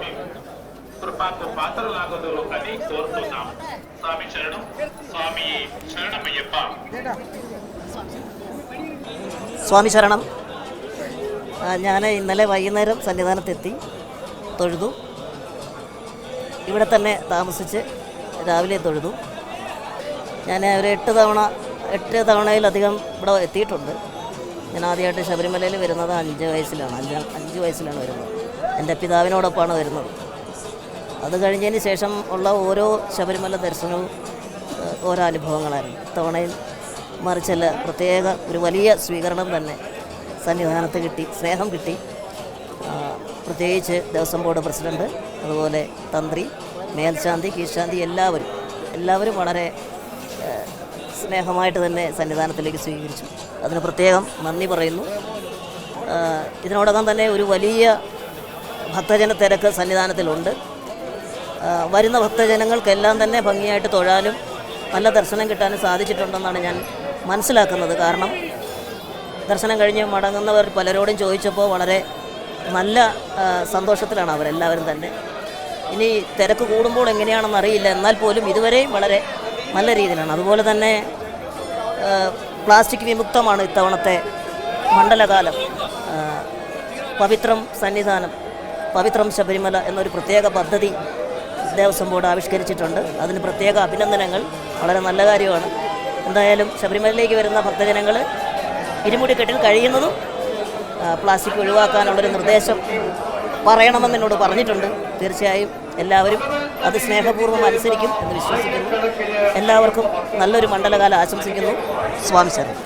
స్వామి కృపకు పాత్రలాగదు అని కోరుతున్నాం. స్వామి శరణం. స్వామి శరణమయ్యప్ప. സ്വാമി ശരണം. ഞാൻ ഇന്നലെ വൈകുന്നേരം സന്നിധാനത്തെത്തി, തൊഴുതു. ഇവിടെ തന്നെ താമസിച്ച് രാവിലെ തൊഴുതു. ഞാൻ ഒരു 8 തവണയിലധികം ഇവിടെ എത്തിയിട്ടുണ്ട്. ഞാൻ ആദ്യമായിട്ട് ശബരിമലയിൽ വരുന്നത് 5 വയസ്സിലാണ്. 5 വയസ്സിലാണ് വരുന്നത്. എൻ്റെ പിതാവിനോടൊപ്പമാണ് വരുന്നത്. അത് കഴിഞ്ഞതിന് ശേഷം ഉള്ള ഓരോ ശബരിമല ദർശനവും ഓരോ അനുഭവങ്ങളായിരുന്നു. ഇത്തവണയും മറിച്ചല്ല, പ്രത്യേക ഒരു വലിയ സ്വീകരണം തന്നെ സന്നിധാനത്ത് കിട്ടി, സ്നേഹം കിട്ടി. പ്രത്യേകിച്ച് ദേവസ്വം ബോർഡ് പ്രസിഡൻറ്റ്, അതുപോലെ തന്ത്രി, മേൽശാന്തി, കീഴ്ശാന്തി എല്ലാവരും വളരെ സ്നേഹമായിട്ട് തന്നെ സന്നിധാനത്തിലേക്ക് സ്വീകരിച്ചു. അതിന് പ്രത്യേകം നന്ദി പറയുന്നു. ഇതിനോടകം തന്നെ ഒരു വലിയ ഭക്തജന തിരക്ക് സന്നിധാനത്തിലുണ്ട്. വരുന്ന ഭക്തജനങ്ങൾക്കെല്ലാം തന്നെ ഭംഗിയായിട്ട് തൊഴാനും നല്ല ദർശനം കിട്ടാനും സാധിച്ചിട്ടുണ്ടെന്നാണ് ഞാൻ മനസ്സിലാക്കുന്നത്. കാരണം ദർശനം കഴിഞ്ഞ് മടങ്ങുന്നവർ പലരോടും ചോദിച്ചപ്പോൾ വളരെ നല്ല സന്തോഷത്തിലാണ് അവരെല്ലാവരും തന്നെ. ഇനി തിരക്ക് കൂടുമ്പോൾ എങ്ങനെയാണെന്ന് അറിയില്ല, എന്നാൽ പോലും ഇതുവരെയും വളരെ നല്ല രീതിയിലാണ്. അതുപോലെ തന്നെ പ്ലാസ്റ്റിക് വിമുക്തമാണ് ഇത്തവണത്തെ മണ്ഡലകാലം. പവിത്രം സന്നിധാനം, പവിത്രം ശബരിമല എന്നൊരു പ്രത്യേക പദ്ധതി ദേവസ്വം ബോർഡ് ആവിഷ്കരിച്ചിട്ടുണ്ട്. അതിന് പ്രത്യേക അഭിനന്ദനങ്ങൾ. വളരെ നല്ല കാര്യമാണ്. എന്തായാലും ശബരിമലയിലേക്ക് വരുന്ന ഭക്തജനങ്ങൾ ഇരുമുടിക്കെട്ടിൽ കഴിയുന്നതും പ്ലാസ്റ്റിക് ഒഴിവാക്കാനുള്ളൊരു നിർദ്ദേശം പറയണമെന്ന് എന്നോട് പറഞ്ഞിട്ടുണ്ട്. തീർച്ചയായും എല്ലാവരും അത് സ്നേഹപൂർവ്വം അനുസരിക്കും എന്ന് വിശ്വസിക്കുന്നു. എല്ലാവർക്കും നല്ലൊരു മണ്ഡലകാലം ആശംസിക്കുന്നു. സ്വാമി ശരണം.